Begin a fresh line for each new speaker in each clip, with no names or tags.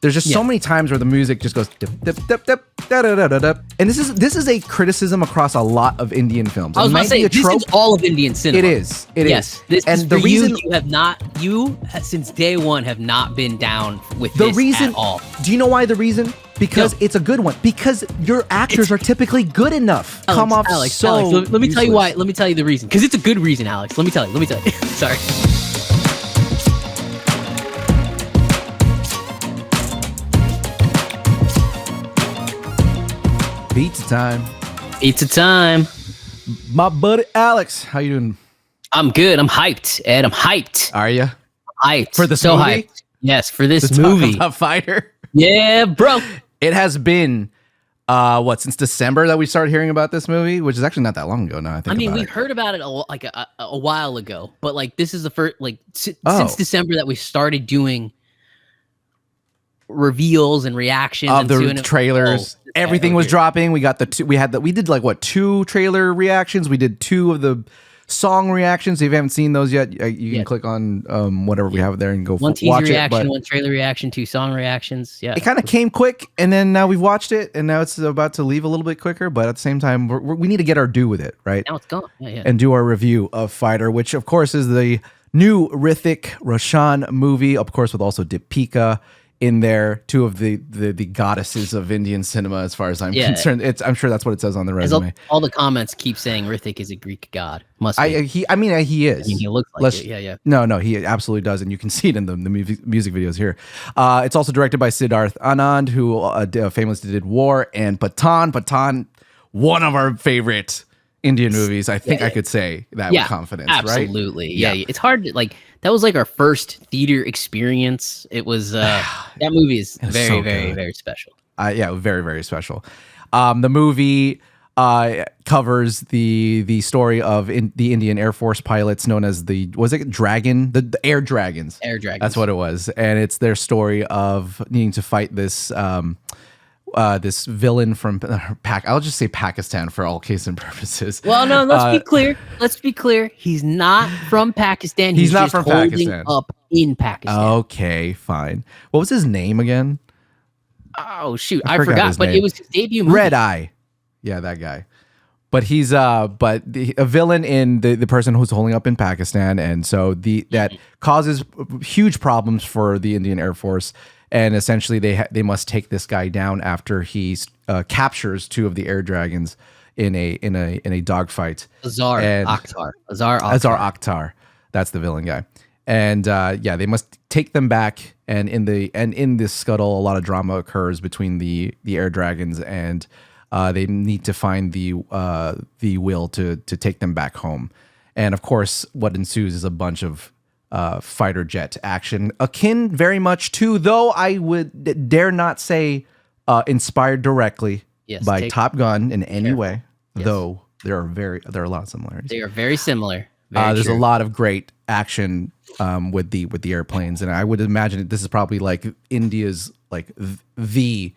There's just so many times where the music just goes dip, dip, dip, dip, da, da, da, da, da. And this is a criticism across a lot of Indian films.
I was about to say, this is all of Indian cinema.
It is. It is.
This
and
is
the reason
you since day one have not been down with this at all.
Do you know why the reason? Because it's a good one. Because your actors are typically good enough.
Alex, let me tell you why. Let me tell you the reason. Because it's a good reason, Alex. Let me tell you. Sorry. Pizza time.
My buddy Alex, how you doing?
I'm good. I'm hyped, Ed. I'm hyped.
Are you?
Hyped.
For this movie? Hyped.
Yes, for this movie.
Talk about Fighter.
Yeah, bro.
It has been since December that we started hearing about this movie, which is actually not that long ago now.
We heard about it a while ago, but like this is the first since December that we started doing reveals and reactions
of the trailers. Everything was dropping. We got we did like 2 trailer reactions. We did 2 of the song reactions. If you haven't seen those yet, you can click on whatever we have there and go
one teaser
watch
reaction,
it.
1 trailer reaction, 2 song reactions. Yeah,
it kind of came quick, and then now we've watched it, and now it's about to leave a little bit quicker. But at the same time, we need to get our due with it, right?
Now it's gone. Yeah.
And do our review of Fighter, which of course is the new Hrithik Roshan movie, of course, with also Deepika in there, 2 of the goddesses of Indian cinema, as far as I'm concerned. I'm sure that's what it says on the resume.
All the comments keep saying Hrithik is a Greek god. Must be.
He is.
I mean, he looks like it. Yeah.
No, he absolutely does, and you can see it in the music videos here. It's also directed by Siddharth Anand, who famously did War and Pathaan, one of our favorite Indian movies. I think I could say that with confidence,
absolutely. Right? Yeah. It's hard to that was like our first theater experience. It was that movie is very, very, very special.
Very, very special. The movie covers the story of the Indian Air Force pilots known as the Air Dragons.
Air Dragons.
That's what it was, and it's their story of needing to fight this this villain from I'll just say Pakistan for all case and purposes.
Well, no, let's be clear. He's not from Pakistan.
He's not
just
from
holding
Pakistan.
Up in Pakistan.
Okay, fine. What was his name again?
Oh shoot, I forgot. But it was his debut movie.
Red Eye. Yeah, that guy. But he's a villain in the person who's holding up in Pakistan, and so that causes huge problems for the Indian Air Force. And essentially, they must take this guy down after he captures 2 of the air dragons in a dogfight.
Azar
Akhtar. That's the villain guy. And they must take them back. And in this scuttle, a lot of drama occurs between the air dragons, and they need to find the will to take them back home. And of course, what ensues is a bunch of fighter jet action, akin very much to, though I would dare not say inspired directly by Top Gun in any way, though there are a lot of similarities.
They are very similar.
There's a lot of great action with the airplanes, and I would imagine this is probably like India's like the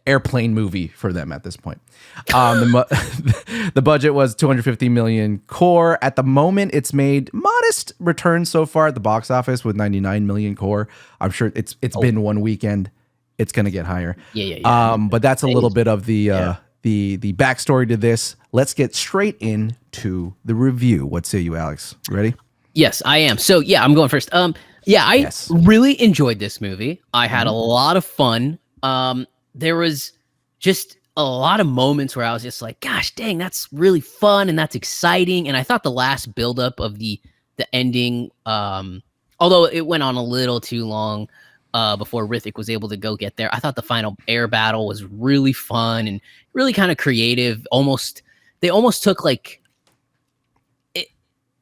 airplane movie for them at this point. The budget was 250 million core. At the moment, it's made modest returns so far at the box office with 99 million core. I'm sure it's been one weekend. It's going to get higher. But that's a little bit of the backstory to this. Let's get straight into the review. What say you, Alex? You ready?
Yes, I am. So I'm going first. I really enjoyed this movie. I had a lot of fun. There was just a lot of moments where I was just like, gosh dang, that's really fun and that's exciting. And I thought the last buildup of the ending, although it went on a little too long before Hrithik was able to go get there, I thought the final air battle was really fun and really kind of creative. They almost took like,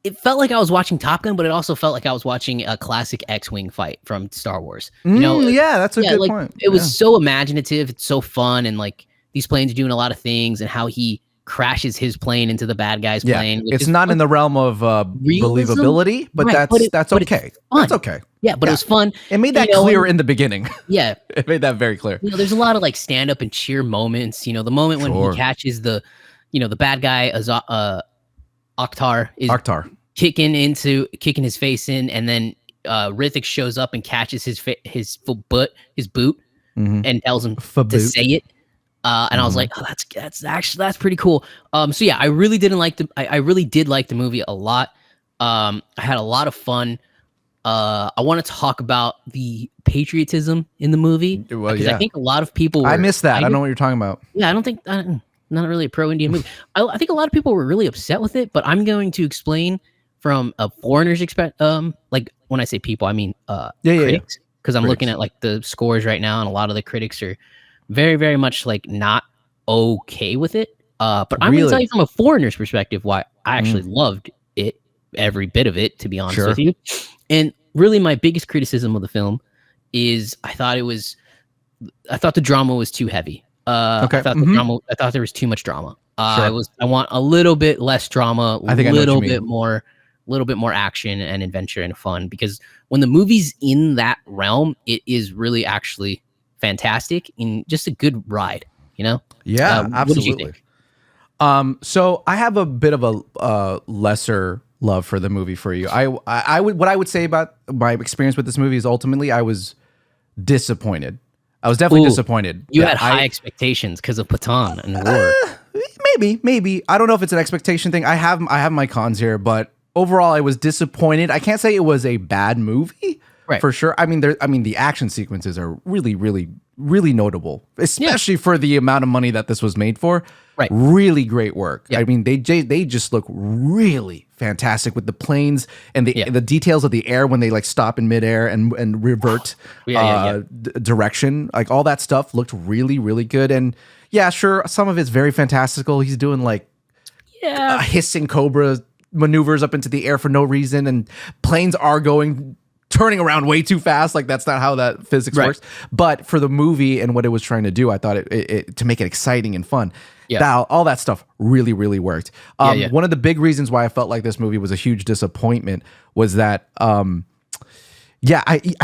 it felt like I was watching Top Gun, but it also felt like I was watching a classic X-Wing fight from Star Wars.
That's a good point.
It was so imaginative. It's so fun. And like these planes are doing a lot of things, and how he crashes his plane into the bad guy's plane.
It's not in the realm of believability, but that's okay. That's okay.
Yeah, but it was fun.
It made that clear in the beginning.
Yeah.
It made that very clear.
There's a lot of like stand up and cheer moments. The moment when he catches the bad guy, Akhtar is kicking his face in, and then Hrithik shows up and catches his boot, and tells him to
Fa-boot.
say it. And I was like, oh, that's pretty cool. So yeah, I really did like the movie a lot. I had a lot of fun. I want to talk about the patriotism in the movie,
Well,
because I think a lot of people
I missed that. I don't know what you're talking about.
Yeah, I don't think not really a pro-Indian movie. I think a lot of people were really upset with it, but I'm going to explain from a foreigner's like when I say people, I mean critics, because I'm looking at like the scores right now, and a lot of the critics are very, very much like not okay with it. But I'm going to tell you from a foreigner's perspective why I actually loved it, every bit of it, to be honest with you. And really, my biggest criticism of the film is I thought the drama was too heavy. I thought there was too much drama. I want a little bit less drama, a little bit more action and adventure and fun, because when the movie's in that realm, it is really actually fantastic and just a good ride, you know?
Yeah, absolutely.
What did you think?
So I have a bit of a lesser love for the movie for you. I would say about my experience with this movie is ultimately I was disappointed. I was definitely disappointed.
You had high expectations because of Pathan and war.
Maybe. I don't know if it's an expectation thing. I have my cons here, but overall I was disappointed. I can't say it was a bad movie. Right. For sure. I mean, the action sequences are really, really, really notable, especially for the amount of money that this was made for. Right. Really great work. Yeah. I mean, they just look really fantastic with the planes and the details of the air when they like stop in midair and revert direction. Like all that stuff looked really, really good. And yeah, sure, some of it's very fantastical. He's doing like hissing cobra maneuvers up into the air for no reason, and planes are turning around way too fast. Like that's not how that physics works. But for the movie and what it was trying to do, I thought it to make it exciting and fun. Yeah. All that stuff really, really worked. One of the big reasons why I felt like this movie was a huge disappointment was that, I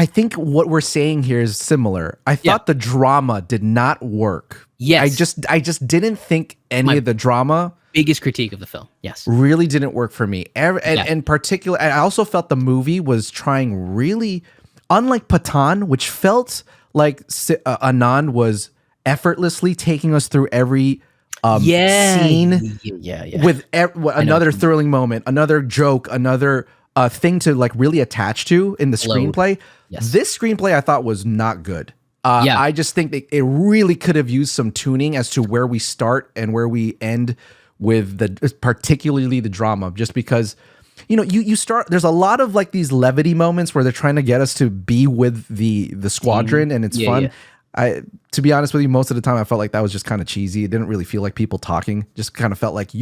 think what we're saying here is similar. I thought the drama did not work.
Yes.
I just didn't think any of the drama.
Biggest critique of the film. Yes.
Really didn't work for me. And in particular, I also felt the movie was trying really, unlike Pathan, which felt like Anand was effortlessly taking us through every scene with another thrilling moment, another joke, another thing to like really attach to in the screenplay. Yes. This screenplay I thought was not good. I just think that it really could have used some tuning as to where we start and where we end with particularly the drama, just because, you start, there's a lot of like these levity moments where they're trying to get us to be with the squadron and it's fun. Yeah. To be honest with you, most of the time I felt like that was just kind of cheesy. It didn't really feel like people talking. Just kind of felt like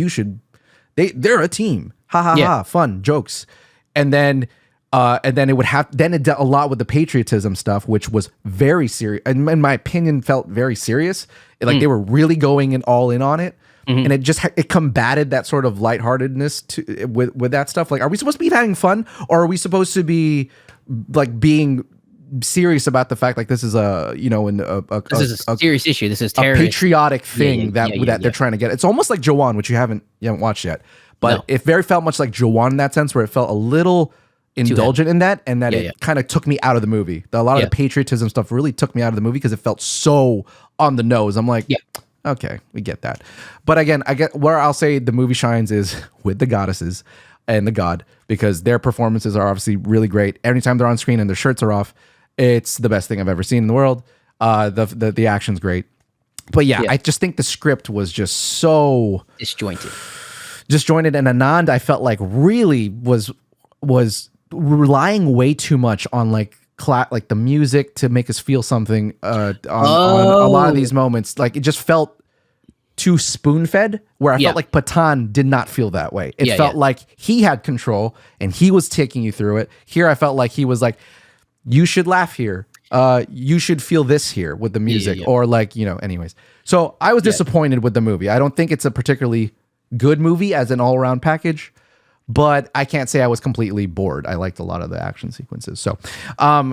they're a team. Ha, fun jokes. And then it would have, then it did a lot with the patriotism stuff, which was very serious. And in my opinion, felt very serious. Like they were really going all in on it. Mm-hmm. And it combated that sort of lightheartedness with that stuff. Like, are we supposed to be having fun, or are we supposed to be like being serious about the fact like this is a
serious issue. This is
a patriotic thing that they're trying to get. It's almost like Jawan, which you haven't watched yet, but it very felt much like Jawan in that sense, where it felt a little indulgent in that, and that it kind of took me out of the movie. A lot of the patriotism stuff really took me out of the movie because it felt so on the nose. I'm like, okay, we get that. But again, I get where I'll say the movie shines is with the goddesses and the god, because their performances are obviously really great. Anytime they're on screen and their shirts are off, it's the best thing I've ever seen in the world. The action's great. But I just think the script was just so disjointed. And Anand, I felt like really was relying way too much on like the music to make us feel something on a lot of these moments. Like it just felt too spoon-fed, where I felt like Pathan did not feel that way. It felt like he had control and he was taking you through it. Here I felt like he was like, you should laugh here. You should feel this here with the music, or like, anyways. So I was disappointed with the movie. I don't think it's a particularly good movie as an all-around package, but I can't say I was completely bored. I liked a lot of the action sequences. So,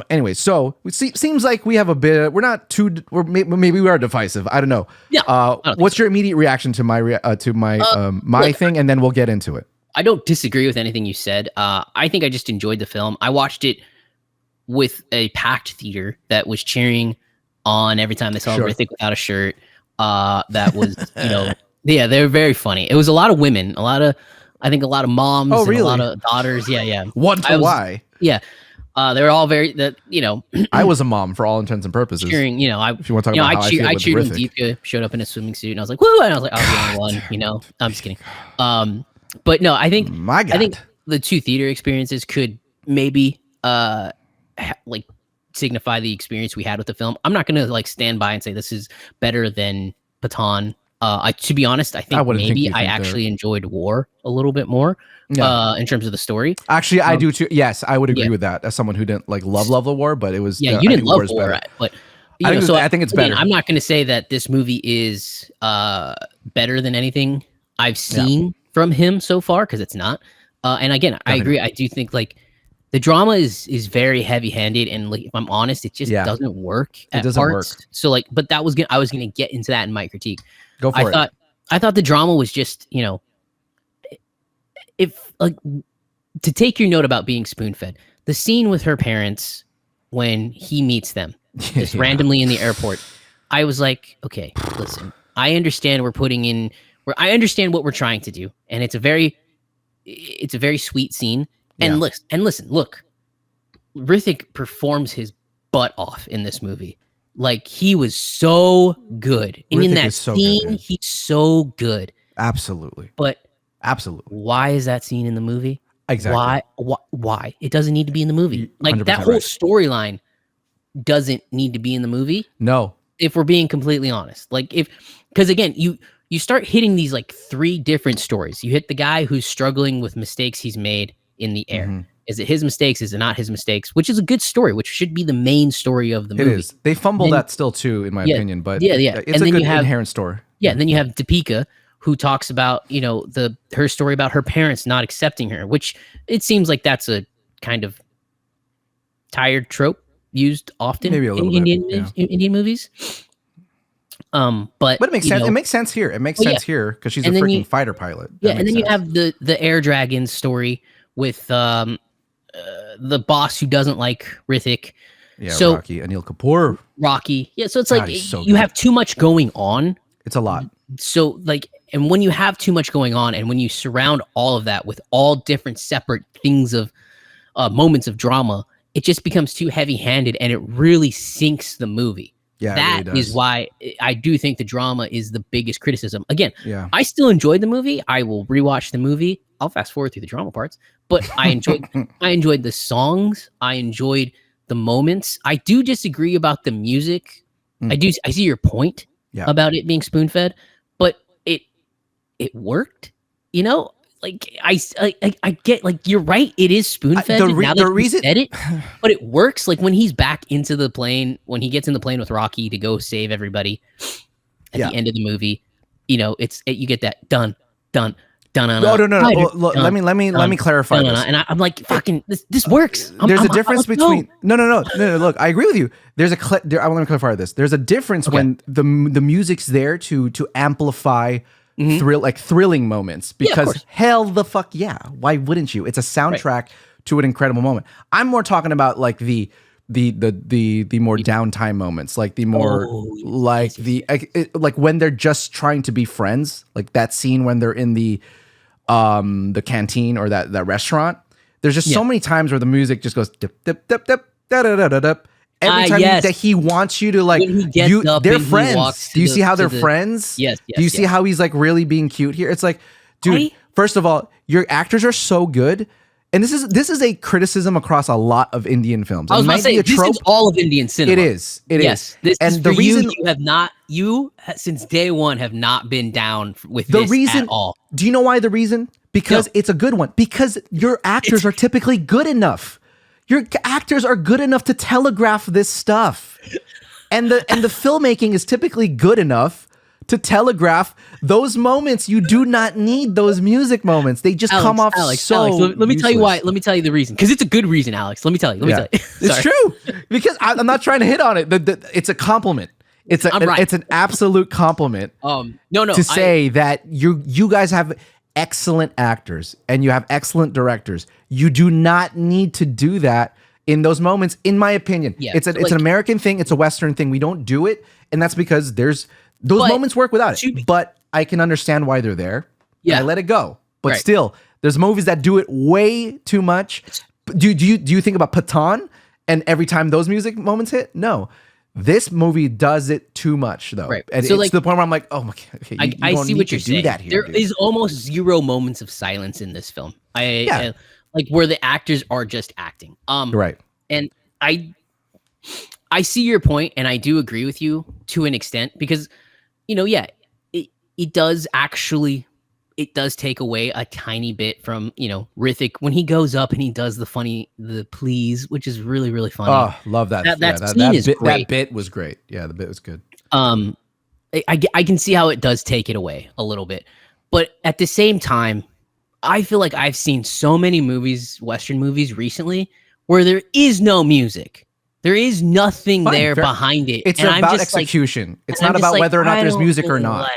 anyway, so it seems like we have a bit. We're not too. Maybe we are divisive. I don't know. Yeah. What's your immediate reaction to my thing, and then we'll get into it.
I don't disagree with anything you said. I think I just enjoyed the film. I watched it with a packed theater that was cheering on every time they saw Hrithik without a shirt. That was, yeah, they were very funny. It was a lot of women, I think a lot of moms, and a lot of daughters. Yeah.
One to why?
Yeah. They were all very,
I was a mom for all intents and purposes.
Cheering,
if you want to talk about how I
cheered when Deepika showed up in a swimming suit, and I was like, woo! And I was like, I'll be the only one, I'm just kidding. But no, I think the two theater experiences could maybe signify the experience we had with the film. I'm not gonna stand by and say this is better than Pathaan. To be honest, I think I actually enjoyed War a little bit more in terms of the story.
Actually, I do too. Yes, I would agree with that as someone who didn't love the War, but it was
you didn't love War, but
I think it's better.
I'm not going to say that this movie is better than anything I've seen from him so far, because it's not. And again, I agree. I do think the drama is very heavy-handed, and if I'm honest, it just doesn't work. It doesn't work. So but I was gonna get into that in my critique.
Go for it.
I thought the drama was just, if to take your note about being spoon-fed, the scene with her parents when he meets them just randomly in the airport, I was like, okay, listen, I understand I understand what we're trying to do, and it's a very sweet scene. And listen, look, Hrithik performs his butt off in this movie. He was so good. And in that scene, he's so good.
Absolutely.
But
absolutely.
Why is that scene in the movie?
Exactly.
Why? It doesn't need to be in the movie. That whole storyline doesn't need to be in the movie.
No.
If we're being completely honest. Because again, you start hitting these three different stories. You hit the guy who's struggling with mistakes he's made in the air. Mm-hmm. Is it his mistakes? Is it not his mistakes? Which is a good story, which should be the main story of the movie.
It is. They fumble that still too, in my opinion, but it's
a
good inherent story.
Yeah, and then you have Deepika, who talks about, her story about her parents not accepting her, which it seems like that's a kind of tired trope used often in Indian movies. But
it makes sense. It makes sense here. It makes sense here because she's a freaking fighter pilot.
And then you have the Air Dragon story with the boss who doesn't like Hrithik.
Yeah, so, Rocky, Anil Kapoor.
Rocky. Yeah, so it's you have too much going on.
It's a lot.
So and when you have too much going on, and when you surround all of that with all different separate things of moments of drama, it just becomes too heavy-handed, and it really sinks the movie.
Yeah,
that really is why I do think the drama is the biggest criticism. Again, I still enjoyed the movie. I will rewatch the movie. I'll fast forward through the drama parts, but I enjoyed the songs. I enjoyed the moments. I do disagree about the music. I see your point about it being spoon-fed, but it worked. I get you're right. It is spoon-fed. The reason said it, but it works. When he's back into the plane, when he gets in the plane with Rocky to go save everybody at the end of the movie, you get that done. No.
Let me clarify this.
And I'm like, fucking, this works.
There's a difference between no. Look, I agree with you. I want to clarify this. There's a difference when the music's there to amplify thrilling moments, because hell the fuck yeah, why wouldn't you? It's a soundtrack to an incredible moment. I'm more talking about the more downtime moments, the more when they're just trying to be friends, that scene when they're in the canteen or that restaurant. There's just so many times where the music just goes dip dip dip dip da da da da da. Every time that he wants you to they're friends. Do you see how they're friends?
Yes.
Do you see how he's really being cute here? It's dude, first of all, your actors are so good. And this is a criticism across a lot of Indian films.
I was about to say, this is all of Indian cinema.
It is.
Yes. This is the reason you since day one have not been down with this at all.
Do you know why the reason? Because it's a good one. Because your actors are typically good enough. Your actors are good enough to telegraph this stuff. And the filmmaking is typically good enough to telegraph those moments. You do not need those music moments. They just come off so
Alex, let me tell you why. Let me tell you the reason. Because it's a good reason, Alex. Let me tell you.
It's true. Because I'm not trying to hit on it. It's a compliment. It's an absolute compliment.
To
say that you guys have excellent actors and you have excellent directors. You do not need to do that in those moments, in my opinion.
Yeah.
It's an American thing. It's a Western thing. We don't do it. And that's because those moments work without it. But I can understand why they're there. Yeah. I let it go. But still, there's movies that do it way too much. Do you think about Pathan and every time those music moments hit? No. This movie does it too much, though. Right. And so it's to the point where I'm like, oh my God, okay,
I see what you're saying. That here, there is almost zero moments of silence in this film. Like where the actors are just acting.
Right.
And I see your point, and I do agree with you to an extent because, it does actually. It does take away a tiny bit from, Hrithik when he goes up and he does the please, which is really, really funny.
Oh, love that. That bit was great. Yeah, the bit was good.
I can see how it does take it away a little bit. But at the same time, I feel like I've seen so many movies, Western movies recently, where there is no music. There is nothing behind it.
It's about execution. It's not about whether or not there's music or not.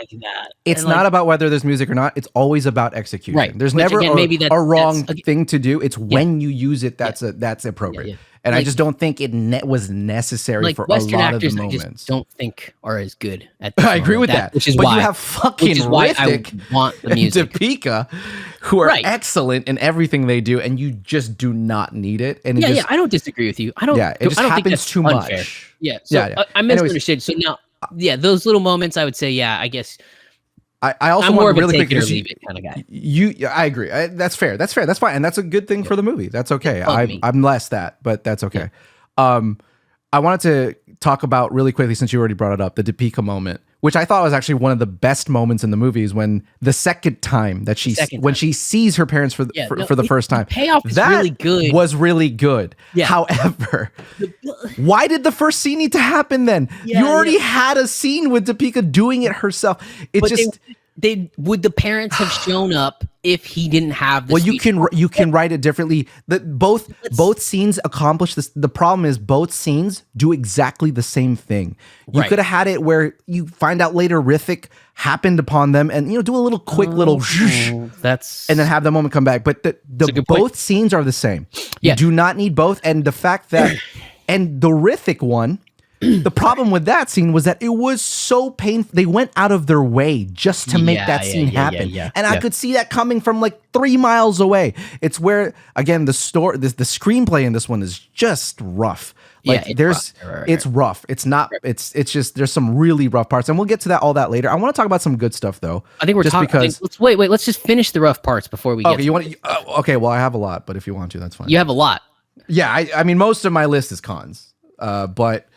It's not about whether there's music or not. It's always about execution. Right. There's never a wrong thing to do. It's when you use it that's appropriate. Yeah. And I just don't think it was necessary for Western a lot actors, of the moments. I just
don't think are as good at.
I agree with that. Which is why you have fucking Hrithik and Deepika, who are excellent in everything they do, and you just do not need it. And
I don't disagree with you. I don't.
Yeah, it just happens too
unfair.
Much.
Yeah. So I misunderstood. So now, those little moments, I would say, I guess.
I also
I'm more of a
really
take it or leave it kind of guy.
I agree. That's fair. That's fine, and that's a good thing for the movie. That's okay. I'm less that, but that's okay. Yeah. I wanted to talk about really quickly, since you already brought it up, the Deepika moment, which I thought was actually one of the best moments in the movie, is when the second time that she sees her parents for the first time.
The payoff is really good.
Was really good. Yeah. However, why did the first scene need to happen then? You already had a scene with Deepika doing it herself.
Would the parents have shown up if he didn't have the
you can write it differently. Both scenes accomplish this. The problem is both scenes do exactly the same thing. You could have had it where you find out later Hrithik happened upon them and do a little quick little and then have the moment come back. But both scenes are the same. You do not need both. And the fact that and the Hrithik one, the problem with that scene was that it was so painful. They went out of their way just to make that scene happen. And I could see that coming from like 3 miles away. It's where, again, the screenplay in this one is just rough. Like it's rough. It's not, it's just, there's some really rough parts, and we'll get to all that later. I want to talk about some good stuff though.
I think we're talking, wait, let's just finish the rough parts before we get
you want to, okay, well I have a lot, but if you want to, that's fine.
You have a lot.
Yeah. I mean, most of my list is cons, but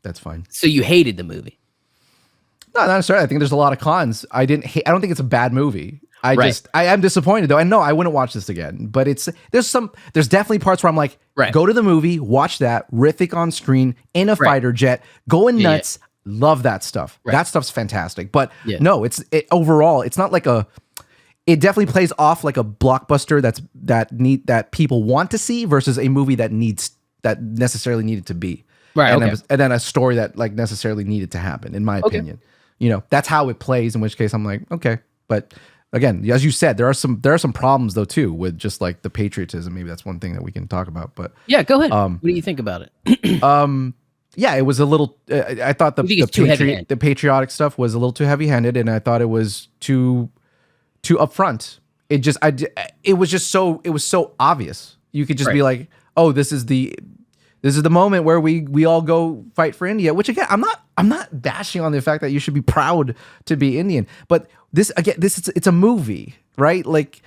that's fine.
So you hated the movie?
No, not necessarily. I think there's a lot of cons. I don't think it's a bad movie. I am disappointed though. I know I wouldn't watch this again, but there's definitely parts where I'm like, go to the movie, watch that, Hrithik on screen in a fighter jet, going nuts. Love that stuff. That stuff's fantastic. But no, overall, it's not like it definitely plays off like a blockbuster that people want to see versus a movie that necessarily needed to be. And then a story that like necessarily needed to happen, in my opinion. That's how it plays, in which case I'm like, okay. But again, as you said, there are some problems though too with just like the patriotism. Maybe that's one thing that we can talk about. But
yeah, go ahead. What do you think about it?
Yeah, it was a little. I thought the patriotic stuff was a little too heavy-handed, and I thought it was too upfront. It was so obvious. You could just be like, oh, this is the moment where we all go fight for India, which again, I'm not bashing on the fact that you should be proud to be Indian, but it's a movie, right? Like,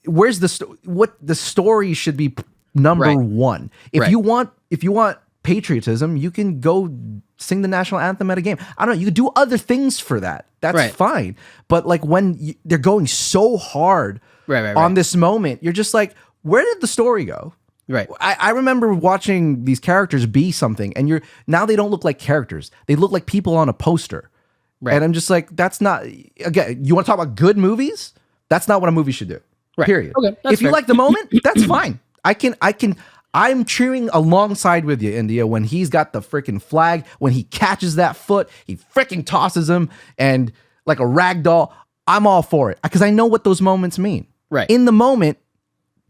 where's what the story should be number one. If you want patriotism, you can go sing the national anthem at a game. I don't know. You could do other things for that. That's fine. But like when they're going so hard on this moment, you're just like, where did the story go?
Right.
I remember watching these characters be something, and now they don't look like characters. They look like people on a poster. Right. And I'm just like, that's not, again, you want to talk about good movies? That's not what a movie should do. Right. Period. Okay, if you like the moment, that's fine. I'm cheering alongside with you, India, when he's got the freaking flag, when he catches that foot, he freaking tosses him, and like a rag doll, I'm all for it. Because I know what those moments mean.
Right.
In the moment,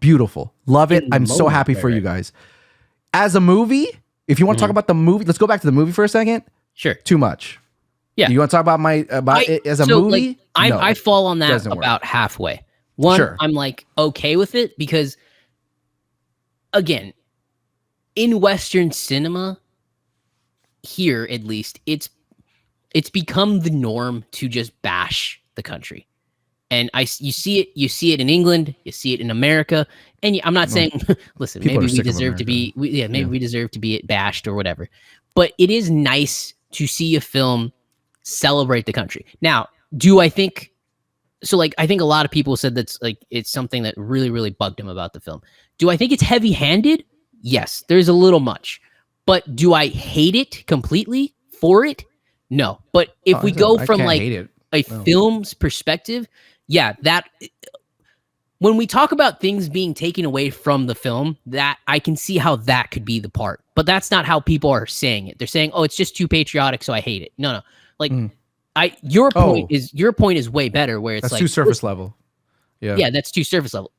beautiful. Love it.
In the
I'm so
moment,
happy for
right.
you guys. As a movie, if you want to talk about the movie, let's go back to the movie for a second.
Sure.
Too much.
Yeah.
You want to talk about it as a movie?
Like,
No,
I fall on that
doesn't
about
work.
halfway. One,
Sure.
I'm like okay with it because, again, in Western cinema, here at least, it's become the norm to just bash the country. And you see it in England, you see it in America, and I'm not saying, listen,
People
maybe
are
we
sick of
deserve to be,
America.
we deserve to be bashed or whatever. But it is nice to see a film celebrate the country. Now, do I think so? Like, I think a lot of people said that's like it's something that really, really bugged them about the film. Do I think it's heavy-handed? Yes, there's a little much. But do I hate it completely for it? No. But if we go from like a film's perspective, yeah, that when we talk about things being taken away from the film, that I can see how that could be the part. But that's not how people are saying it. They're saying, "Oh, it's just too patriotic, so I hate it." No. Like your point is way better where it's
that's
like
too surface level. Yeah.
Yeah, that's too surface level.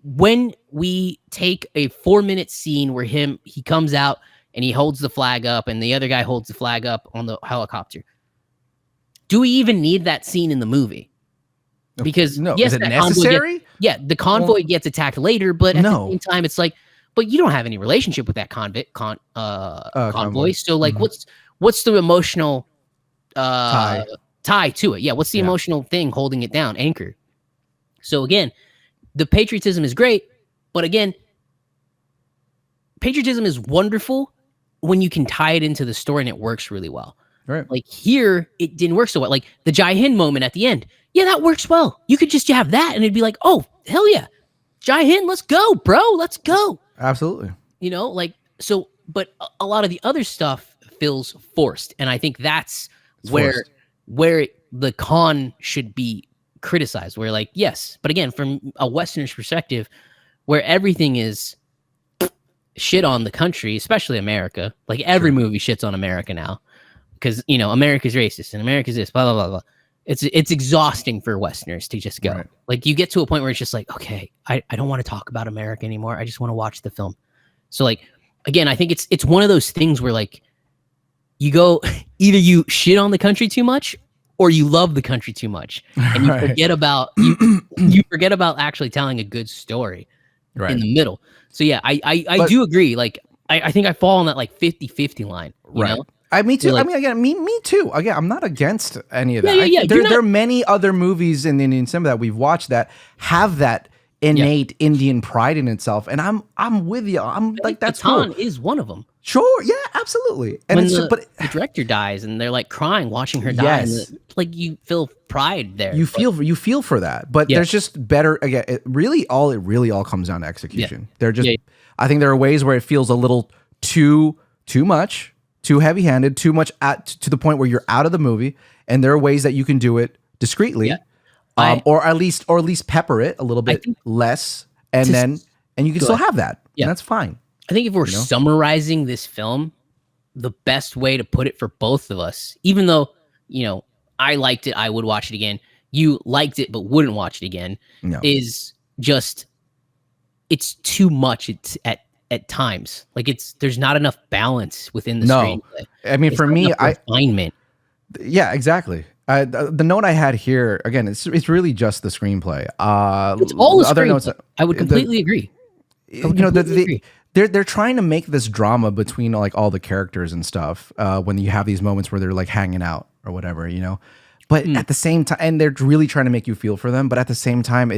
When we take a 4-minute scene where he comes out and he holds the flag up and the other guy holds the flag up on the helicopter. Do we even need that scene in the movie? Because yes,
is it necessary?
The convoy gets attacked later, but at the same time, it's like, but you don't have any relationship with that convoy. So like, what's the emotional tie to it? Yeah, what's the emotional thing holding it down? Anchor. So again, the patriotism is great, but again, patriotism is wonderful when you can tie it into the story and it works really well.
Right.
Like here, it didn't work so well. Like the Jai Hind moment at the end. Yeah, that works well. You could just have that and it'd be like, oh, hell yeah. Jai Hind, let's go, bro. Let's go.
Absolutely.
Like, so, but a lot of the other stuff feels forced. And I think that's where the con should be criticized. Where like, yes, but again, from a Westerner's perspective, where everything is shit on the country, especially America. Like every movie shits on America now. Because, America's racist and America's this, blah, blah, blah, blah. It's exhausting for Westerners to just go. Right. Like you get to a point where it's just like, okay, I don't want to talk about America anymore. I just want to watch the film. So like, again, I think it's one of those things where like you go, either you shit on the country too much or you love the country too much. And you forget about, you forget about actually telling a good story in the middle. So yeah, I do agree. Like, I think I fall on that like 50-50 line, you know?
Me too.
Like,
I mean, again, me too. Again, I'm not against any of that.
Yeah.
There are many other movies in Indian cinema that we've watched that have that innate Indian pride in itself, and I'm with you. I'm like, that's
Pathaan
cool.
is one of them.
Sure, yeah, absolutely. And
when
it's
the director dies, and they're like crying watching her die. And like you feel pride there.
You feel for that, but there's just better. Again, it really all comes down to execution. They're just. I think there are ways where it feels a little too much. Too heavy-handed, too much to the point where you're out of the movie, and there are ways that you can do it discreetly, or at least pepper it a little bit less, and you can still have that, and that's fine.
I think if we're summarizing this film, the best way to put it for both of us, even though I liked it, I would watch it again. You liked it but wouldn't watch it again. Is just it's too much. It's at times, like there's not enough balance within the screenplay.
I mean, for me,
refinement.
Yeah, exactly. The note I had here again, it's really just the screenplay.
It's all the other notes. I would completely agree.
They're trying to make this drama between like all the characters and stuff. When you have these moments where they're like hanging out or whatever, but at the same time, and they're really trying to make you feel for them. But at the same time,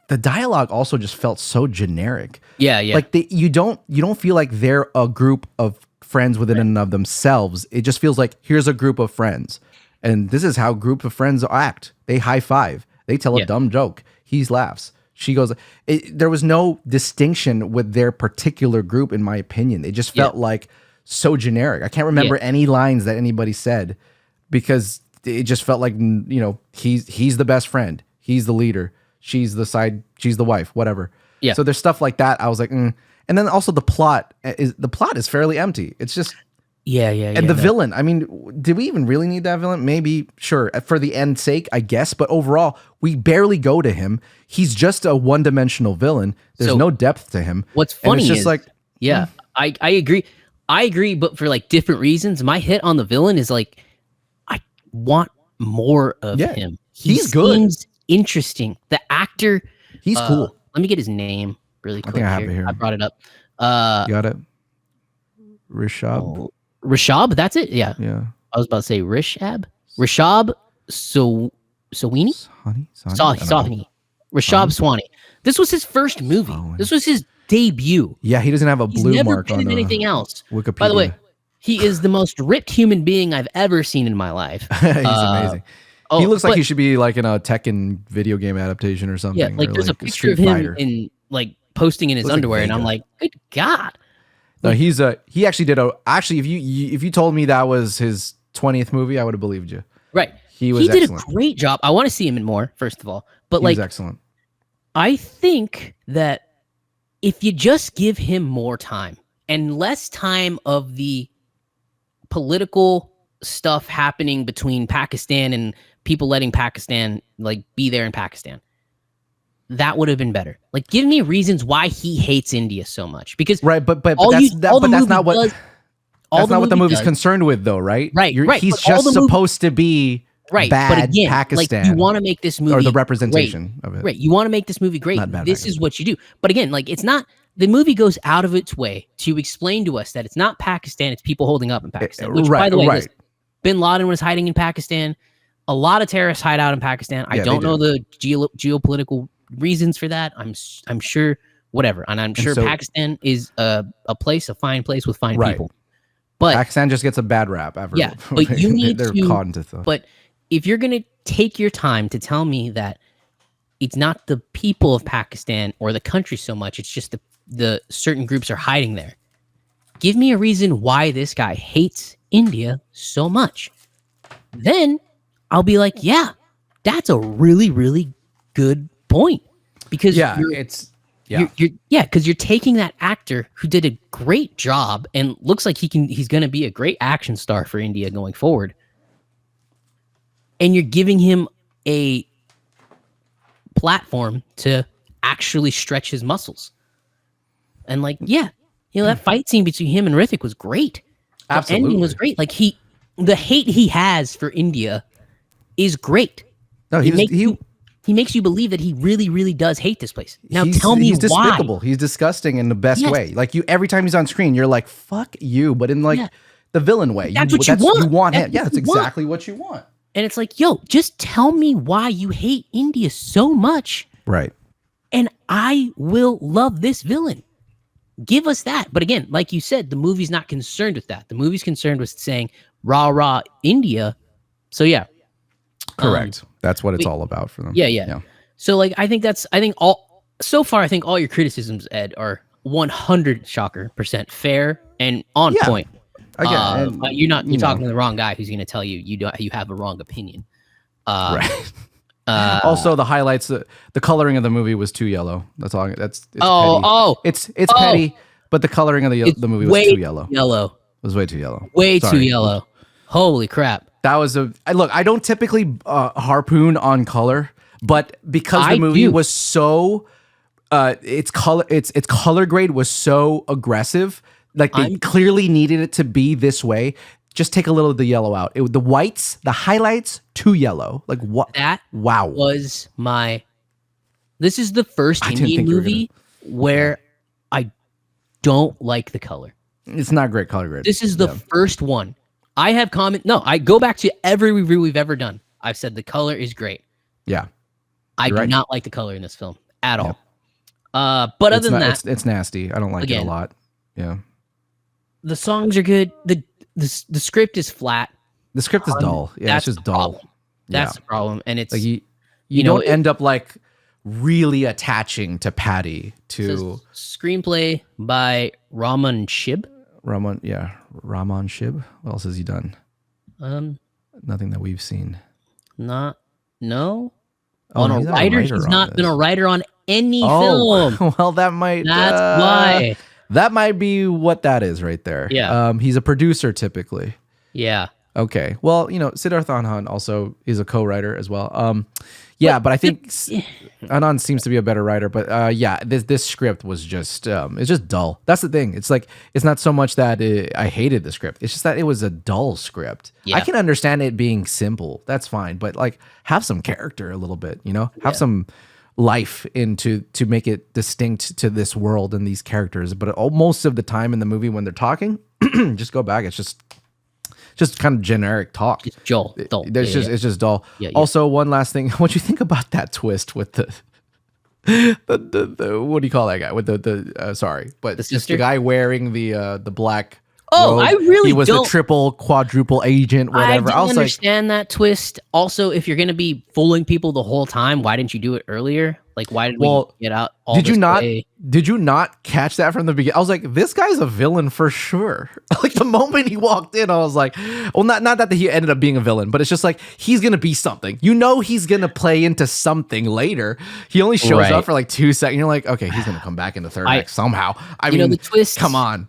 the dialogue also just felt so generic. Yeah. Like you don't feel like they're a group of friends within and of themselves. It just feels like here's a group of friends, and this is how group of friends act. They high five. They tell a dumb joke. He laughs. She goes. There was no distinction with their particular group, in my opinion. It just felt like so generic. I can't remember any lines that anybody said because it just felt like he's the best friend. He's the leader. She's the wife, whatever. Yeah. So there's stuff like that. I was like, And then also the plot is fairly empty. It's just, And the villain, I mean, did we even really need that villain? Maybe, sure, for the end's sake, I guess. But overall, we barely go to him. He's just a one-dimensional villain. There's no depth to him.
What's funny
is like,
I agree. I agree, but for like different reasons. My hit on the villain is like, I want more of him.
He's good.
Seems interesting. The actor,
he's cool.
Let me get his name really quick.
I think I have it here.
I brought it up.
You got it. Rishab.
Rishab, that's it. Yeah. I was about to say Rishab. Rishab Sawini. Sawini. Rishab Sawini. This was his first movie. This was his debut.
Yeah, he doesn't have a blue mark on
anything else.
Wikipedia.
By the way, he is the most ripped human being I've ever seen in my life.
He's amazing. He looks like he should be like in a Tekken video game adaptation or something.
Yeah, like there's a picture of him in like posting in his underwear, and I'm like, good God.
No, he actually did if you told me that was his 20th movie, I would have believed you.
Right. He did excellent. A great job. I want to see him in more, first of all. But he was
excellent.
I think that if you just give him more time and less time of the political stuff happening between Pakistan and people letting Pakistan like be there in Pakistan, that would have been better. Like, give me reasons why he hates India so much. Because
right, but that's not what the movie's concerned with, though, right?
Right.
He's just supposed to be bad. But again, Pakistan.
Like, you want to make this movie
or the representation
great.
of it.
Right. You want to make this movie great. This is what you do. But again, like, it's not. The movie goes out of its way to explain to us that it's not Pakistan. It's people holding up in Pakistan. Which, by the way, listen, Bin Laden was hiding in Pakistan. A lot of terrorists hide out in Pakistan. I don't know the geopolitical reasons for that. I'm sure whatever, and I'm sure Pakistan is a fine place with fine people. But
Pakistan just gets a bad rap ever.
Yeah, but you need
they're caught into stuff.
But if you're gonna take your time to tell me that it's not the people of Pakistan or the country so much, it's just the certain groups are hiding there. Give me a reason why this guy hates India so much. Then I'll be like, yeah, that's a really, really good point. Because because you're taking that actor who did a great job and looks like he's going to be a great action star for India going forward, and you're giving him a platform to actually stretch his muscles. And like, that fight scene between him and Hrithik was great.
Absolutely.
The ending was great. Like the hate he has for India is great.
No, he
makes you believe that he really, really does hate this place. Now tell me
he's
why.
despicable. He's disgusting in the best way. Like every time he's on screen, you're like, "Fuck you," but in the villain way.
That's what you want.
You want him. Yeah, that's exactly what you want.
And it's like, yo, just tell me why you hate India so much,
right?
And I will love this villain. Give us that. But again, like you said, the movie's not concerned with that. The movie's concerned with saying rah rah India. So yeah.
Correct. That's what it's all about for them.
Yeah. So like I think all your criticisms, Ed, are 100% fair and on point. Again, you're talking to the wrong guy who's going to tell you you have a wrong opinion.
Right. Also, the highlights, the coloring of the movie was too yellow. That's all. It's petty, but the coloring of the movie was too yellow.
It
was way too yellow.
Too yellow. Holy crap.
That was look, I don't typically harpoon on color, but because the movie was so its color grade was so aggressive, like they clearly needed it to be this way. Just take a little of the yellow out. The whites, the highlights, too yellow. Like what?
Was my. This is the first Indian movie where I don't like the color.
It's not great color grade.
This is the first one. I have I go back to every review we've ever done. I've said the color is great.
Yeah.
I do not like the color in this film at all. But other than that,
it's nasty. I don't like it a lot. Yeah.
The songs are good. The script is flat.
The script is dull. Yeah, it's just dull.
That's the problem. And it's
like you don't end up like really attaching to Patty to
screenplay by Raman Shib.
Raman Shib. What else has he done? Nothing that we've seen.
No. Oh,
on a writer.
He's not been a writer on any film.
Well, that might.
That's why.
That might be what that is right there.
Yeah.
He's a producer typically.
Yeah.
Okay. Well, Siddharth Anand also is a co-writer as well. But I think Anand seems to be a better writer. But this script was just it's just dull. That's the thing. It's like it's not so much that I hated the script. It's just that it was a dull script. Yeah. I can understand it being simple. That's fine. But like have some character a little bit. Have some life to make it distinct to this world and these characters. But most of the time in the movie when they're talking, just go back. It's just kind of generic talk. It's
dull.
It's just dull. Yeah. Also, one last thing. What do you think about that twist with the what do you call that guy with the sorry, but
the
just the guy wearing the black.
Oh, robe. I really
he was the triple quadruple agent, whatever.
I understand that twist. Also, if you're going to be fooling people the whole time, why didn't you do it earlier? Like, why did we get out?
Did you not catch that from the beginning? I was like, this guy's a villain for sure. Like the moment he walked in, I was like, well, not that he ended up being a villain, but it's just like he's gonna be something. He's gonna play into something later. He only shows up for like 2 seconds. You're like, okay, he's gonna come back in the third act somehow. I mean,
the twist.
Come on.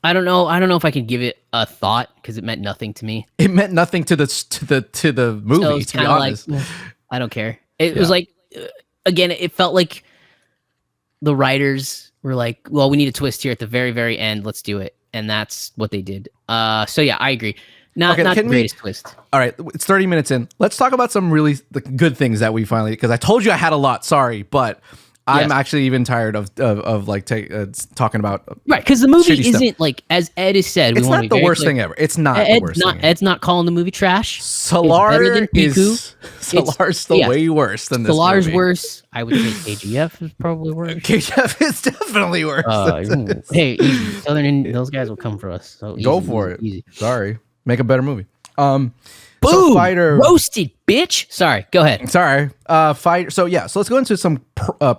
I don't know if I can give it a thought because it meant nothing to me.
It meant nothing to the movie. So to be honest,
like, I don't care. It was like. Again, it felt like the writers were like, well, we need a twist here at the very, very end. Let's do it. And that's what they did. So yeah, I agree. Not the greatest twist. All
right. It's 30 minutes in. Let's talk about some really good things that we finally, because I told you I had a lot. Sorry, but I'm actually even tired of talking about
because the movie isn't stuff. Like as Ed has said.
It's not the worst thing ever. It's not the worst thing.
Ed's not calling the movie trash.
Solar is still way worse than this.
Solar's worse. I would say KGF is probably worse.
KGF is definitely worse.
Hey, easy. Those guys will come for us. So
go for it. Easy. Sorry, make a better movie.
Boom! So Fighter roasted, bitch. Sorry, go ahead.
Sorry, Fighter. So let's go into some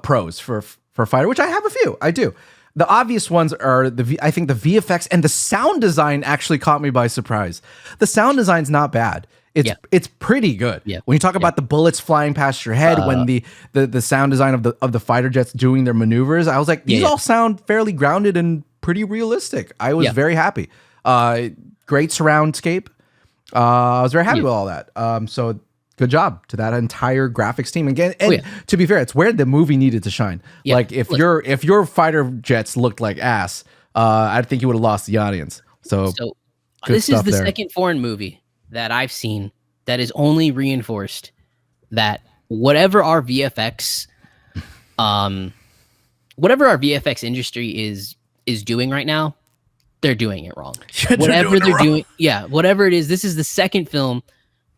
pros for Fighter, which I have a few. I do. The obvious ones are I think the VFX and the sound design actually caught me by surprise. The sound design's not bad. It's pretty good. Yeah. When you talk about the bullets flying past your head, when the sound design of the fighter jets doing their maneuvers, I was like, these all sound fairly grounded and pretty realistic. I was very happy. Great surroundscape. I was very happy with all that. So good job to that entire graphics team. Again, to be fair, it's where the movie needed to shine. Yeah. Like if your fighter jets looked like ass, I think you would have lost the audience. So
this is the second foreign movie that I've seen that is only reinforced that whatever our VFX industry is doing right now, they're doing it wrong. Whatever they're doing, whatever it is, this is the second film.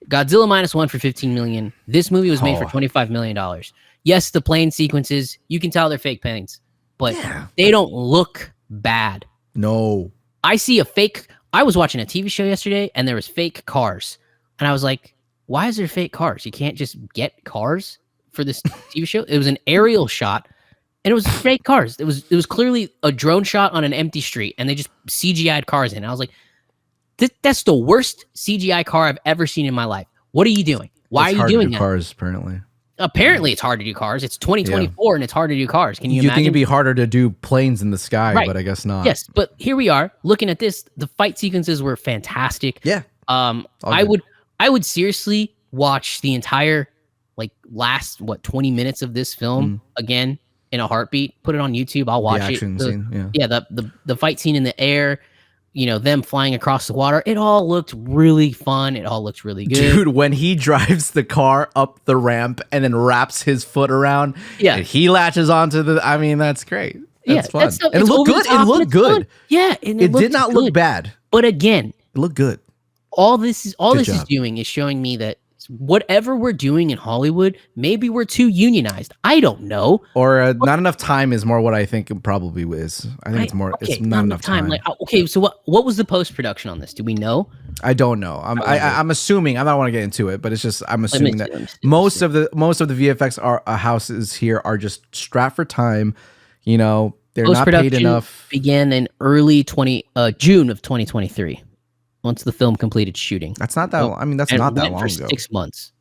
Godzilla -1 for $15 million. This movie was made for $25 million. Yes, the plane sequences, you can tell they're fake planes, but they don't look bad.
No.
I was watching a TV show yesterday and there was fake cars. And I was like, why is there fake cars? You can't just get cars for this TV show. It was an aerial shot. And it was fake cars. It was clearly a drone shot on an empty street, and they just CGI'd cars in. I was like, that's the worst CGI car I've ever seen in my life. What are you doing? Why are you doing that?
Cars, apparently.
Apparently, it's hard to do cars. It's 2024, and it's hard to do cars. Can you imagine?
You think it'd be harder to do planes in the sky, but I guess not.
Yes, but here we are looking at this. The fight sequences were fantastic.
Yeah.
I would seriously watch the entire last 20 minutes of this film again. In a heartbeat, put it on YouTube. I'll watch it. The fight scene in the air, them flying across the water. It all looked really fun. It all looked really good.
Dude, when he drives the car up the ramp and then wraps his foot around, and he latches onto that's great. That's fun. And it looked good. It looked good.
Yeah,
and it did not look bad.
But again,
it looked good.
All this is doing is showing me that whatever we're doing in Hollywood, maybe we're too unionized. I don't know.
Or not enough time is more what I think it probably is. I think it's more. It's not enough time.
So what was the post-production on this? Do we know?
I don't know. I'm assuming. I don't want to get into it, but it's just I'm assuming that most of the VFX houses here are just strapped for time. They're not paid enough.
Began in early June of 2023. Once the film completed shooting.
That's not that. That's not that long ago.
6 months.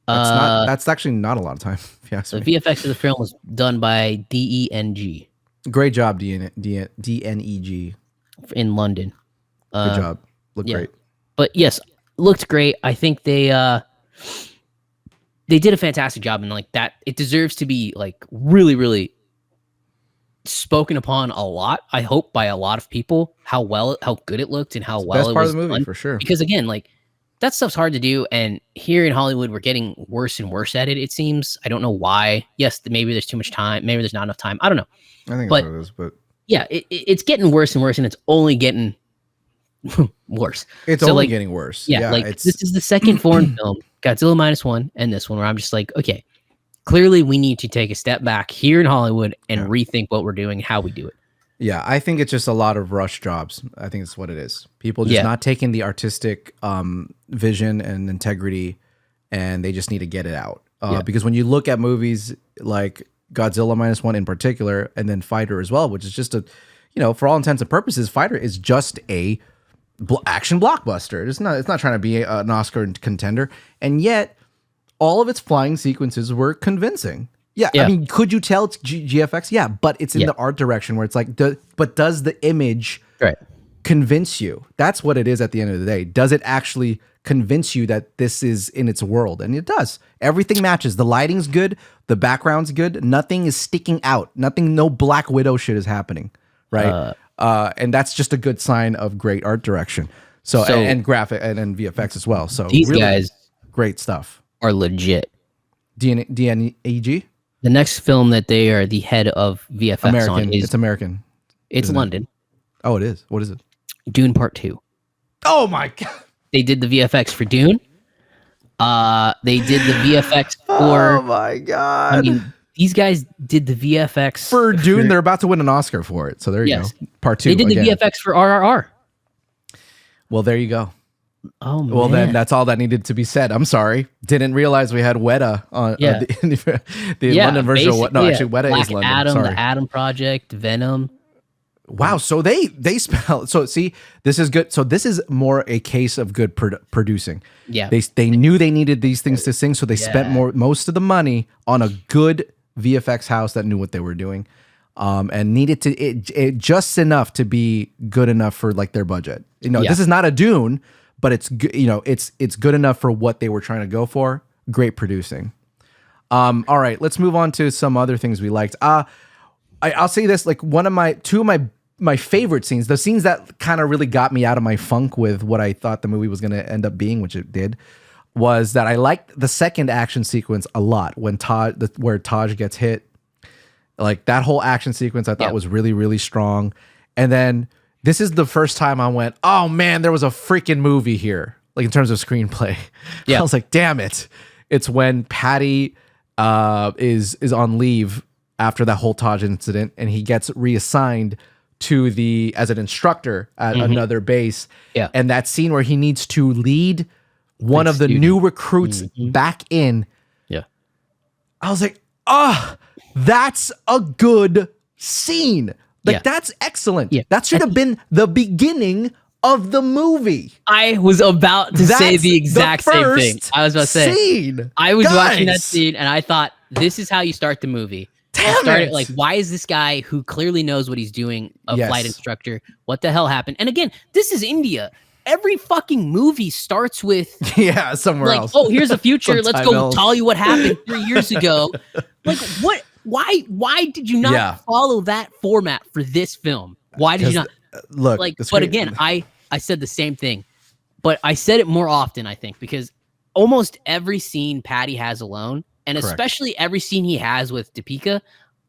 That's actually not a lot of time.
The VFX of the film was done by DENG.
Great job, DNEG.
In London.
Good job. Looked great.
But yes, looked great. I think they did a fantastic job, and like that, it deserves to be like really, really spoken upon a lot. I hope by a lot of people how good it looked and how well
best
it
part
was
of the movie
done.
for sure.
Because again, like that stuff's hard to do, and here in Hollywood, we're getting worse and worse at it. It seems. I don't know why. Yes, maybe there's too much time. Maybe there's not enough time. I don't know.
I think that's what it is, but
yeah, it's getting worse and worse, and it's only getting worse.
It's
so,
only
like,
getting worse.
Yeah, like this is the second foreign film, Godzilla -1, and this one where I'm just like, okay, clearly we need to take a step back here in Hollywood and rethink what we're doing, how we do it.
Yeah, I think it's just a lot of rush jobs. I think it's what it is. People just not taking the artistic vision and integrity, and they just need to get it out. Because when you look at movies like Godzilla -1 in particular, and then Fighter as well, which is just a, for all intents and purposes, Fighter is just a action blockbuster. It's not trying to be an Oscar contender, and yet all of its flying sequences were convincing. Yeah, I mean, could you tell it's GFX? Yeah, but it's in the art direction where it's like, but does the image convince you? That's what it is at the end of the day. Does it actually convince you that this is in its world? And it does. Everything matches. The lighting's good. The background's good. Nothing is sticking out. No Black Widow shit is happening, right? And that's just a good sign of great art direction. So and graphic and VFX as well. So
these
really
guys
great stuff.
Are legit.
DNEG?
The next film that they are the head of VFX
American.
on is...
It's American.
It's London.
Oh, it is? What is it?
Dune Part 2.
Oh, my God.
They did the VFX for Dune. They did the VFX for...
Oh, my God.
I mean, these guys did the VFX...
For Dune, they're about to win an Oscar for it. So there you go. Part 2.
They did the VFX for RRR.
Well, there you go.
Oh, man.
Well, then that's all that needed to be said. I'm sorry. Didn't realize we had Weta on the London version. No, actually, Weta
Black
is London.
Adam,
sorry.
The Adam Project, Venom.
Wow. So they spell. So see, this is good. So this is more a case of good producing.
Yeah.
They knew they needed these things to sing, so they spent most of the money on a good VFX house that knew what they were doing, and needed to it just enough to be good enough for like their budget. This is not a Dune. But it's it's good enough for what they were trying to go for. Great producing. All right, let's move on to some other things we liked. I'll say this: like two of my favorite scenes, the scenes that kind of really got me out of my funk with what I thought the movie was going to end up being, which it did, was that I liked the second action sequence a lot when where Taj gets hit. Like that whole action sequence, I thought was really, really strong, and then. This is the first time I went, oh man, there was a freaking movie here. Like in terms of screenplay. Yeah. I was like, damn it. It's when Patty is on leave after that whole Taj incident, and he gets reassigned to as an instructor at another base. Yeah. And that scene where he needs to lead one of the new recruits back in.
Yeah.
I was like, that's a good scene. Like, that's excellent. Yeah. That should have been the beginning of the movie.
I was about to say the exact same thing. I was about to say, I was watching that scene and I thought, this is how you start the movie. Like, why is this guy who clearly knows what he's doing, a flight instructor? What the hell happened? And again, this is India. Every fucking movie starts with
somewhere else.
Oh, here's the future. Let's go tell you what happened 3 years ago. Like, what? Why did you not follow that format for this film? Why did you not
look?
Like, but again, I said the same thing, but I said it more often, I think, because almost every scene Patty has alone, and especially every scene he has with Deepika,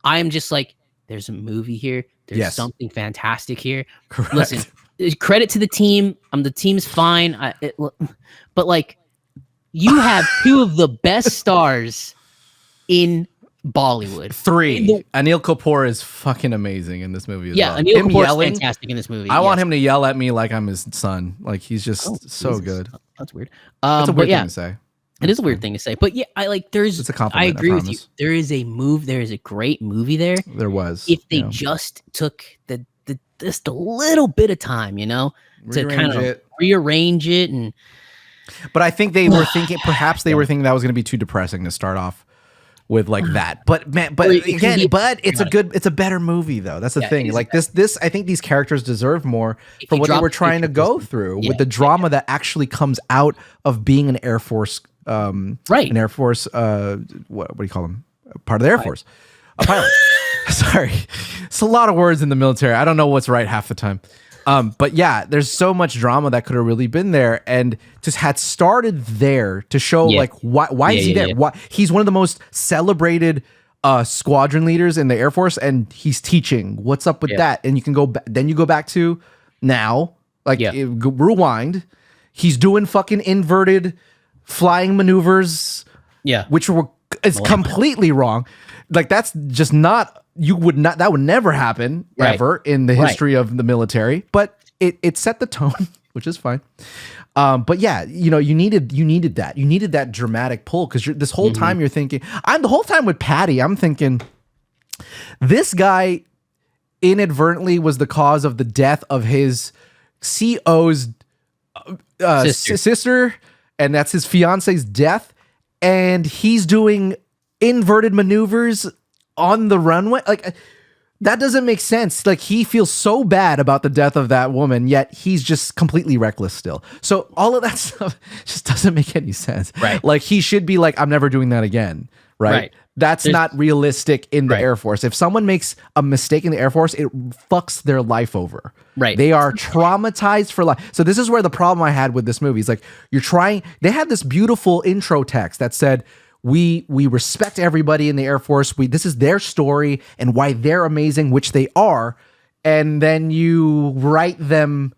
I am just like, there's a movie here. There's something fantastic here.
Correct.
Listen, credit to the team. The team's fine. But like, you have two of the best stars in Bollywood.
Anil Kapoor is fucking amazing in this movie as well.
Anil Kapoor is fantastic in this movie.
I want him to yell at me like I'm his son. Like, he's just so good.
That's weird.
It's a weird thing to say.
It is a weird thing to say. But yeah, it's a compliment. I agree with you. There is a great movie there.
There was.
If they just took just a little bit of time, to kind of rearrange it. But
I think they were thinking, perhaps they were thinking that was going to be too depressing to start off with like that. But man, but again, it's a better movie though. That's the thing. Like this, I think these characters deserve more for what they were trying to go through with the drama that actually comes out of being an Air Force, an Air Force, what do you call them? Part of the Air Force, a pilot. Sorry, it's a lot of words in the military. I don't know what's right half the time. But yeah, there's so much drama that could have really been there, and just had started there to show like why is he there? Why he's one of the most celebrated squadron leaders in the Air Force, and he's teaching. What's up with that? And you can go then you go back to now, like rewind. He's doing fucking inverted flying maneuvers, which is completely wrong. Like that's just not. That would never happen ever in the history of the military, but it set the tone, which is fine. But yeah, you know, you needed that dramatic pull, because this whole time you're thinking, the whole time with Patty, I'm thinking this guy inadvertently was the cause of the death of his CO's sister, and that's his fiance's death, and he's doing inverted maneuvers on the runway. Like, that doesn't make sense. Like, he feels so bad about the death of that woman, yet he's just completely reckless still. So all of that stuff just doesn't make any sense. Right. Like, he should be like, I'm never doing that again. Right. That's not realistic in the Air Force. If someone makes a mistake in the Air Force, it fucks their life over. Right. They are traumatized for life. So this is where the problem I had with this movie is, like, they had this beautiful intro text that said, we respect everybody in the Air Force. This is their story and why they're amazing, which they are. And then you write them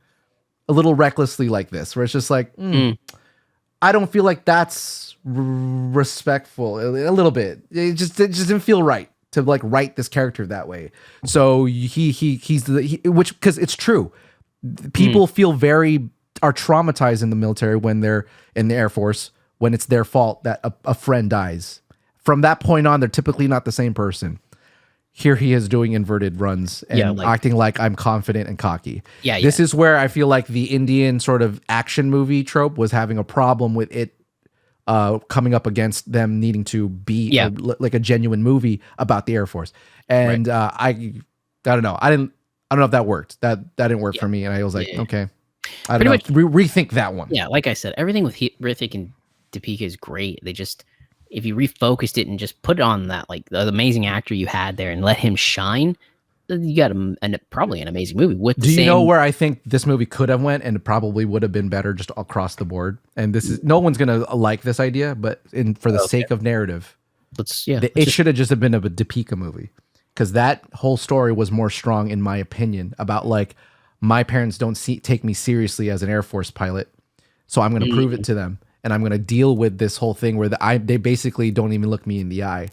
a little recklessly like this, where it's just like, I don't feel like that's respectful. A little bit. It just didn't feel right to like write this character that way. So which, because it's true. People are traumatized in the military when they're in the Air Force, when it's their fault that a friend dies. From that point on, they're typically not the same person. Here he is doing inverted runs and acting like I'm confident and cocky. This is where I feel like the Indian sort of action movie trope was having a problem with it coming up against them needing to be like a genuine movie about the Air Force. And I don't know. I don't know if that worked. That didn't work for me. And I was like, okay. I don't know. Rethink that one.
Yeah, like I said, everything with Hrithik and Deepika is great. They just, if you refocused it and just put it on that, like, the amazing actor you had there and let him shine, you got probably an amazing movie.
Do you know where I think this movie could have went, and it probably would have been better just across the board? And this is, no one's gonna like this idea, but for the sake of narrative, it should have just been a Deepika movie, because that whole story was more strong, in my opinion, about like, my parents don't take me seriously as an Air Force pilot, so I'm gonna prove it to them. And I'm going to deal with this whole thing where they basically don't even look me in the eye.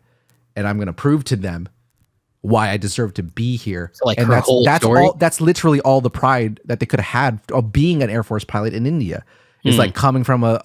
And I'm going to prove to them why I deserve to be here. So like, and that's literally all the pride that they could have had of being an Air Force pilot in India. It's like coming from a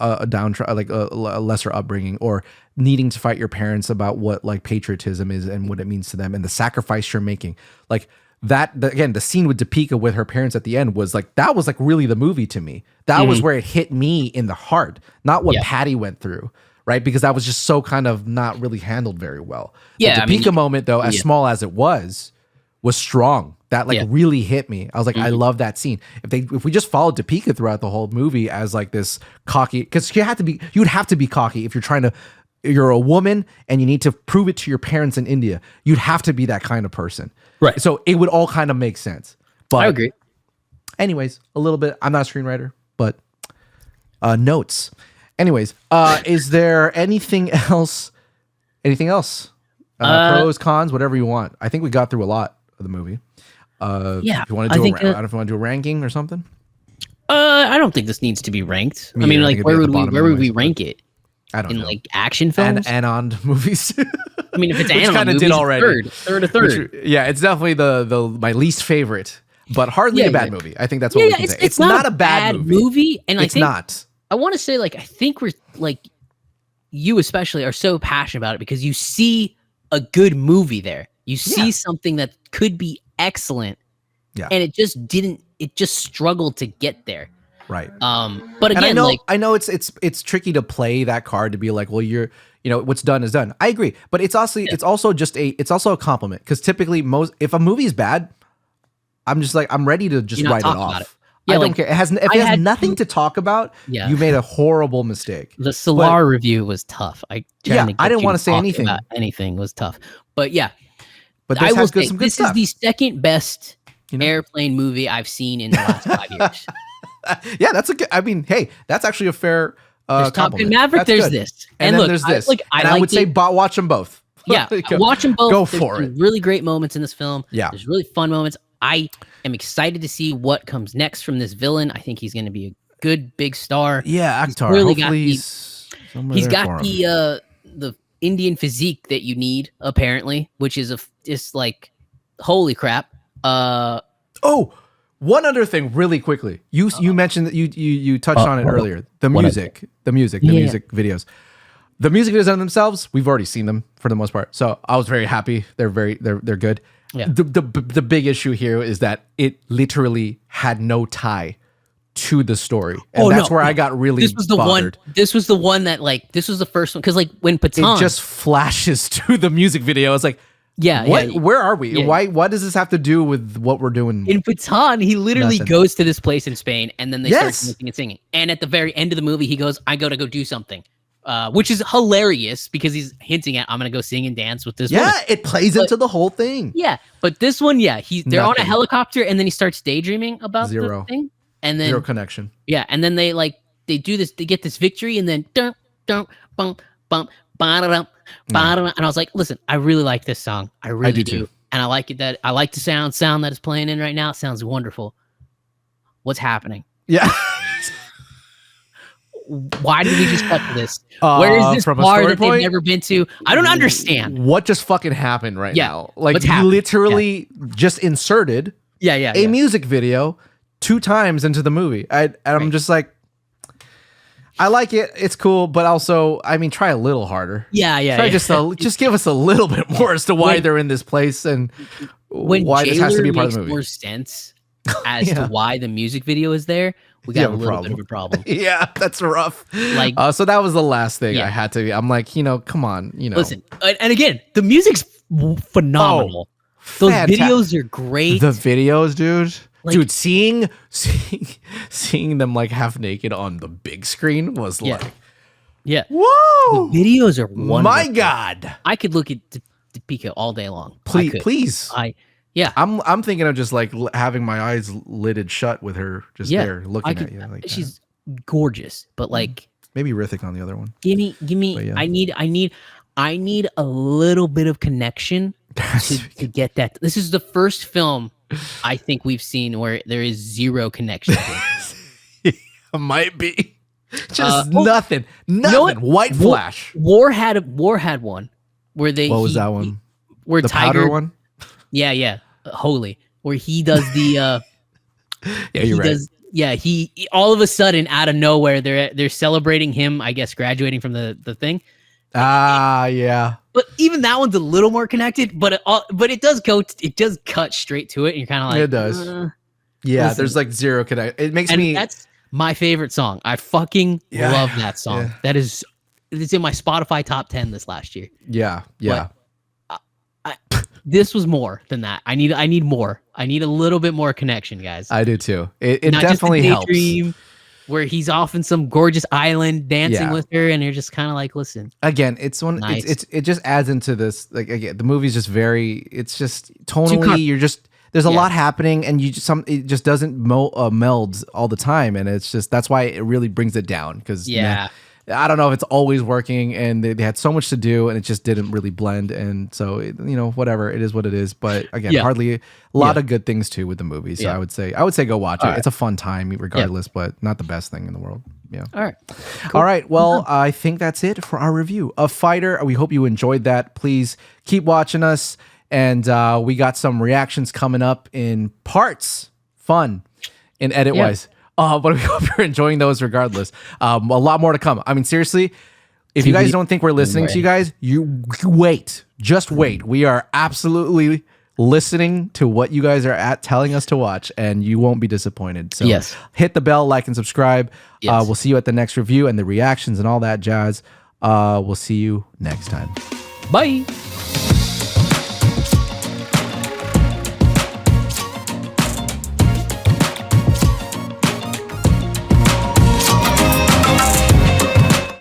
lesser upbringing, or needing to fight your parents about what like patriotism is and what it means to them, and the sacrifice you're making. Like, again, the scene with Deepika with her parents at the end was like, that was like really the movie to me. That was where it hit me in the heart, not what Patty went through, right? Because that was just so kind of not really handled very well. The Deepika moment, though, as small as it was strong. That like really hit me. I was like, I love that scene. If we just followed Deepika throughout the whole movie as like this cocky, because you'd have to be cocky if you're a woman and you need to prove it to your parents in India. You'd have to be that kind of person. Right. So it would all kind of make sense. But
I agree.
Anyways, a little bit. I'm not a screenwriter, but notes. Anyways, is there anything else? Pros, cons, whatever you want. I think we got through a lot of the movie. If you want to do I don't know if you want to do a ranking or something.
I don't think this needs to be ranked. I mean, like, where would we rank it?
I don't know.
Like action films,
Anon movies.
I mean, if it's Anon movies, did already. Third.
It's definitely my least favorite, but hardly a bad movie. I think that's what we can say. It's not a bad movie,
and it's not. I want to say, like, I think we're like, you especially are so passionate about it because you see a good movie there. You see something that could be excellent, and it just didn't. It just struggled to get there.
Right.
But again,
and I know it's tricky to play that card to be like, well, what's done is done. I agree, but it's also a compliment, because typically if a movie is bad, I'm just like, I'm ready to just write it off. Yeah, I don't care. If it has nothing to talk about, you made a horrible mistake.
The Silla review was tough. I didn't want to
say anything.
Anything was tough, but yeah.
But I will say
this is the second best airplane movie I've seen in the last 5 years.
Yeah, that's a good. I mean, hey, that's actually a fair compliment.
Top Gun Maverick. There's this,
and then there's this. I would say watch them both.
Yeah, watch them both.
Go for it.
Really great moments in this film.
Yeah,
there's really fun moments. I am excited to see what comes next from this villain. I think he's going to be a good big star.
Yeah, actor.
Really
he's
got the Indian physique that you need, apparently, which is just like, holy crap.
One other thing, really quickly. You mentioned that you touched on it earlier. The music videos. The music videos on themselves, we've already seen them for the most part. So I was very happy. They're good.
Yeah.
The big issue here is that it literally had no tie to the story, and that's where I got really bothered.
This was the one that this was the first one, because when Patton,
it just flashes to the music video. It's like, where are we?
Yeah.
What does this have to do with what we're doing?
In Patton, he literally goes to this place in Spain, and then they start singing and singing. And at the very end of the movie, he goes, "I gotta go do something." Which is hilarious, because he's hinting at, I'm gonna go sing and dance with this woman.
It plays into the whole thing.
Yeah, but this one, they're on a helicopter, and then he starts daydreaming about the thing, and then
zero connection.
Yeah, and then they do this, they get this victory, and then dun dun bump bump ba-da-dum, ba-da-dum, and I was like, listen, I really like this song, I really do, and I like it I like the sound that it's playing in right now. It sounds wonderful. What's happening?
Yeah.
Why did we just cut to this? Where is this bar that they've never been to? I don't understand.
What just fucking happened right now? Like, you literally just inserted a music video 2 times into the movie. I'm just like, I like it. It's cool, but also, I mean, try a little harder. Just give us a little bit more as to why they're in this place and why this has to be part of the movie.
More sense as to why the music video is there. We got a little bit of a problem.
Yeah, that's rough. So that was the last thing I had to. I'm like, come on,
Listen, and again, the music's phenomenal. Those videos are great.
The videos, dude. Dude, seeing them half naked on the big screen was
whoa.
The
videos are wonderful.
My God,
I could look at Deepika all day long.
Please.
Yeah,
I'm thinking of just having my eyes lidded shut with her just there looking at you.
She's gorgeous, but
maybe Hrithik on the other one.
Give me. Yeah. I need a little bit of connection to get that. This is the first film I think we've seen where there is zero connection.
It might be just nothing. White flash.
War had one where they.
What was that one?
Where
the
Tiger
powder one.
Yeah, Holy, where he does the
yeah, you're right.
He all of a sudden out of nowhere they're celebrating him, I guess, graduating from the thing.
Yeah.
But even that one's a little more connected, but it does cut straight to it, and you're kind of like,
it does. Yeah, listen, there's zero connect. It makes me.
That's my favorite song. I fucking love that song. Yeah. That is, it's in my Spotify top 10 this last year.
Yeah.
But this was more than that. I need more. I need a little bit more connection, guys.
I do too. It definitely helps.
Where he's off in some gorgeous island dancing with her, and you're just kind of like, listen.
Again, it's one. Nice. It just adds into this. Again, the movie's just very. It's just tonally. You're just. There's a lot happening, and it just doesn't meld all the time, and it's just that's why it really brings it down because I don't know if it's always working, and they had so much to do, and it just didn't really blend. And so, whatever, it is what it is. But again, hardly a lot of good things too with the movie. So I would say go watch it. Right. It's a fun time regardless, but not the best thing in the world. Yeah.
All right.
Cool. All right. Well, I think that's it for our review of Fighter. We hope you enjoyed that. Please keep watching us. And we got some reactions coming up in parts, fun, in edit-wise. But we hope you're enjoying those regardless. A lot more to come. I mean, seriously, if you guys don't think we're listening to you guys, you wait. Just wait. We are absolutely listening to what you guys are telling us to watch, and you won't be disappointed. So
yes.
hit the bell, like, and subscribe.
Yes.
We'll see you at the next review and the reactions and all that jazz. We'll see you next time.
Bye.